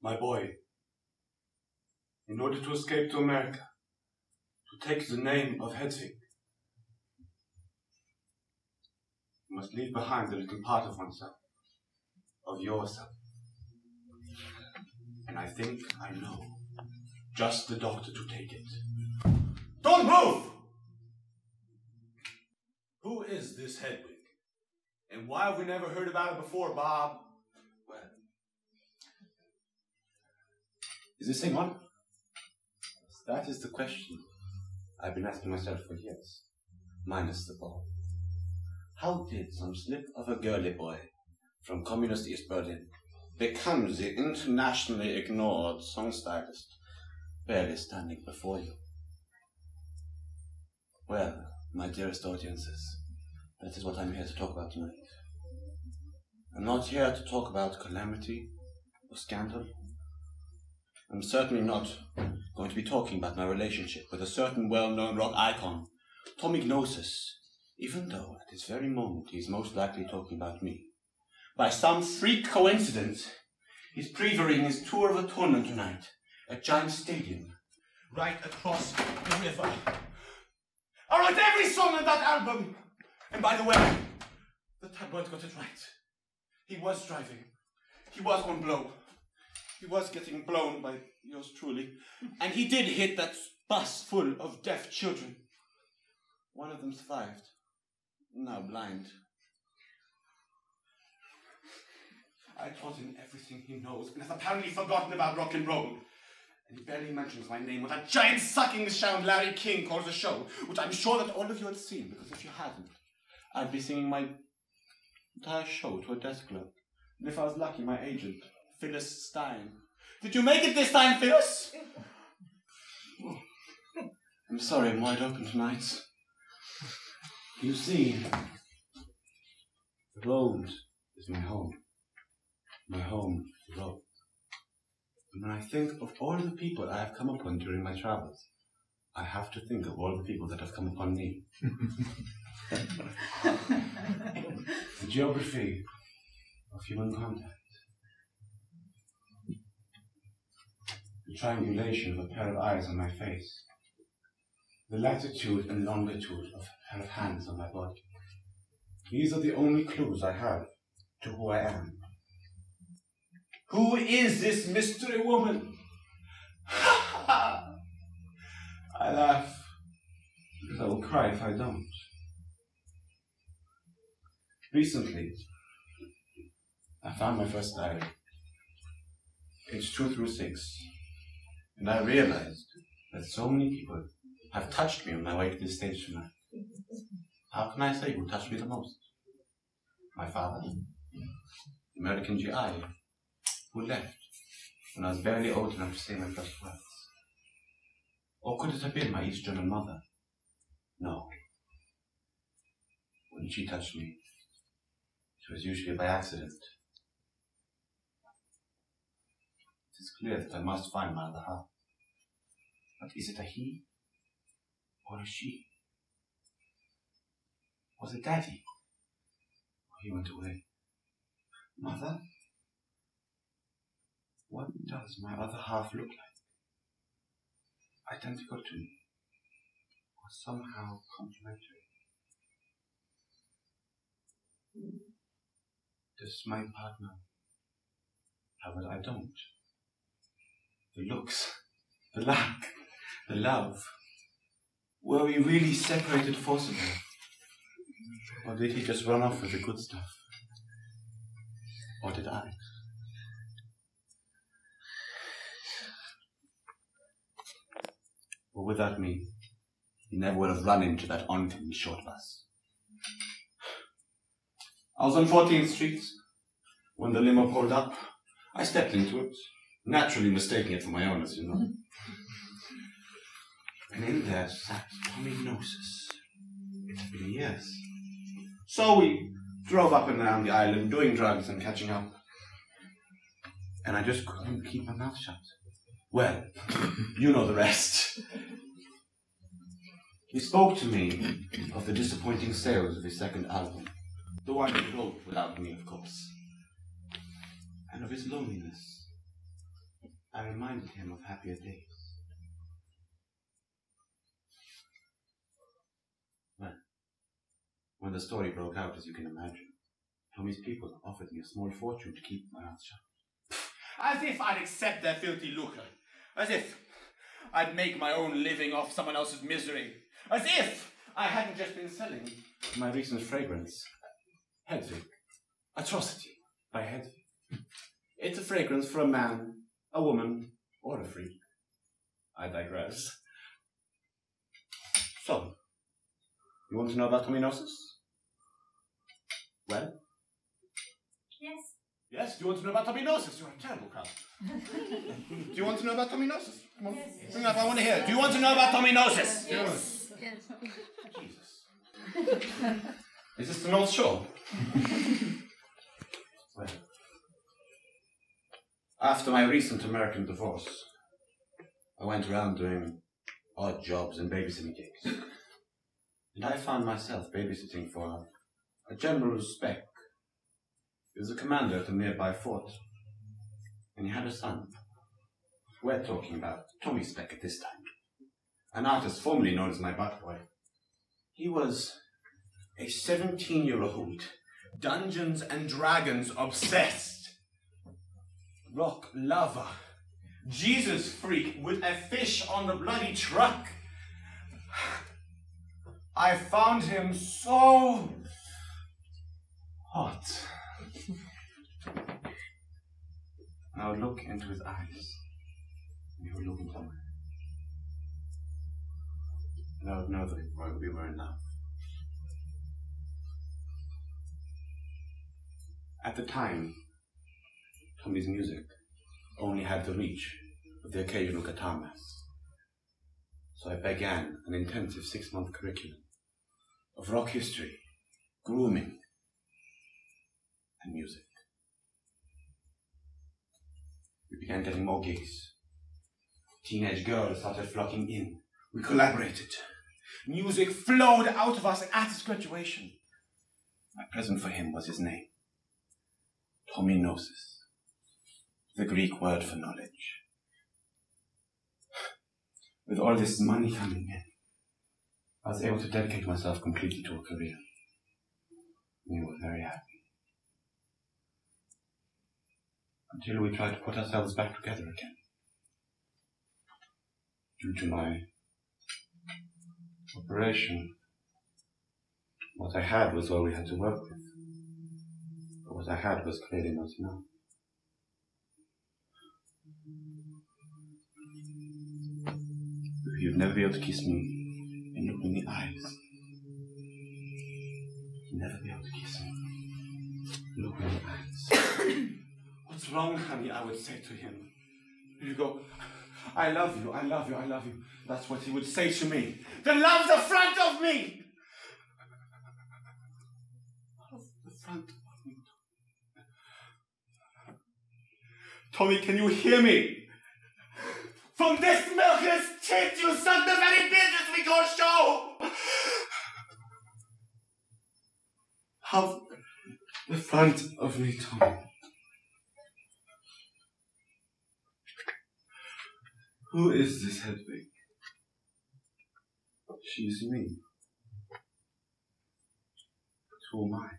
My boy, in order to escape to America, to take the name of Hedwig, you must leave behind the little part of oneself, of yourself. And I think I know just the doctor to take it. Don't move! Who is this Hedwig? And why have we never heard about it before, Bob? Well, is this thing on? That is the question I've been asking myself for years, minus the ball. How did some slip of a girly boy from communist East Berlin become the internationally ignored song stylist barely standing before you? Well, my dearest audiences, that is what I'm here to talk about tonight. I'm not here to talk about calamity or scandal. I'm certainly not going to be talking about my relationship with a certain well-known rock icon, Tommy Gnosis, even though at this very moment he's most likely talking about me. By some freak coincidence, he's previewing his tour of atonement tonight at Giant Stadium, right across the river. I wrote every song on that album! And by the way, the tabloid got it right. He was driving. He was on blow. He was getting blown by yours truly. And he did hit that bus full of deaf children. One of them survived. Now blind. I taught him everything he knows and has apparently forgotten about rock and roll. And he barely mentions my name with that giant sucking sound Larry King calls a show, which I'm sure that all of you had seen, because if you hadn't, I'd be singing my entire show to a desk clerk. And if I was lucky, my agent, Phyllis Stein. Did you make it this time, Phyllis? Oh. I'm sorry, I'm wide open tonight. You see, the road is my home. My home, the road. And when I think of all the people I have come upon during my travels, I have to think of all the people that have come upon me. The geography of human contact. The triangulation of a pair of eyes on my face. The latitude and longitude of a pair of hands on my body. These are the only clues I have to who I am. Who is this mystery woman? I laugh because I will cry if I don't. Recently, I found my first diary, page 2 through 6, and I realized that so many people have touched me on my way to this stage tonight. How can I say who touched me the most? My father, the American GI, who left when I was barely old enough to say my first words. Or could it have been my East German mother? No. When she touched me, it was usually by accident. It is clear that I must find my other half. But is it a he or a she? Was it Daddy? Or he went away? Mother? What does my other half look like? Identical to me? Or somehow complementary? Does my partner have what I don't? The looks, the lack, the love. Were we really separated forcibly? Or did he just run off with the good stuff? Or did I? Well, without me, he never would have run into that oncoming short bus. I was on 14th Street when the limo pulled up. I stepped into it, naturally mistaking it for my own, as you know. And in there sat Tommy Gnosis. It had been years. So we drove up and down the island, doing drugs and catching up. And I just couldn't keep my mouth shut. Well, you know the rest. He spoke to me of the disappointing sales of his second album, the one he wrote without me, of course, and of his loneliness. I reminded him of happier days. Well, when the story broke out, as you can imagine, Tommy's people offered me a small fortune to keep my mouth shut. As if I'd accept their filthy lucre. As if I'd make my own living off someone else's misery. As if I hadn't just been selling my recent fragrance, Hedwig. Atrocity by Hedwig. It's a fragrance for a man, a woman, or a freak. I digress. So, you want to know about Tominosis? Well? Yes. Yes, do you want to know about Tominosis? You're a terrible crowd. Do you want to know about Tominosis? Come on. Yes. Bring it up, I want to hear it. Do you want to know about Tominosis? Yes. Yes. Jesus. Is this the North Shore? Well, after my recent American divorce, I went around doing odd jobs and babysitting gigs. And I found myself babysitting for a General Speck. He was a commander at a nearby fort, and he had a son. We're talking about Tommy Speck at this time, an artist formerly known as my butt boy. He was a 17-year-old, Dungeons and Dragons obsessed, rock lover, Jesus freak with a fish on the bloody truck. I found him so hot. And I would look into his eyes, and he would look into mine. And I would know that we were in love. At the time, Tommy's music only had the reach of the occasional guitar mass. So I began an intensive 6-month curriculum of rock history, grooming, and music. We began getting more gigs. Teenage girls started flocking in. We collaborated. Music flowed out of us at his graduation. My present for him was his name, Tominosis, the Greek word for knowledge. With all this money coming in, I was able to dedicate myself completely to a career. We were very happy. Until we tried to put ourselves back together again. Due to my operation, what I had was all we had to work with. But what I had was clearly not enough. You'd never be able to kiss me and look me in the eyes. You'd never be able to kiss me and look me in the eyes. What's wrong, honey? I would say to him. You go, I love you, I love you, I love you. That's what he would say to me. Then love the front of me! Love the front of me. Tommy, can you hear me? From this milkless tit you suck the very business we call show! Have the front of me, Tommy. Who is this Hedwig? She's me. But who am I?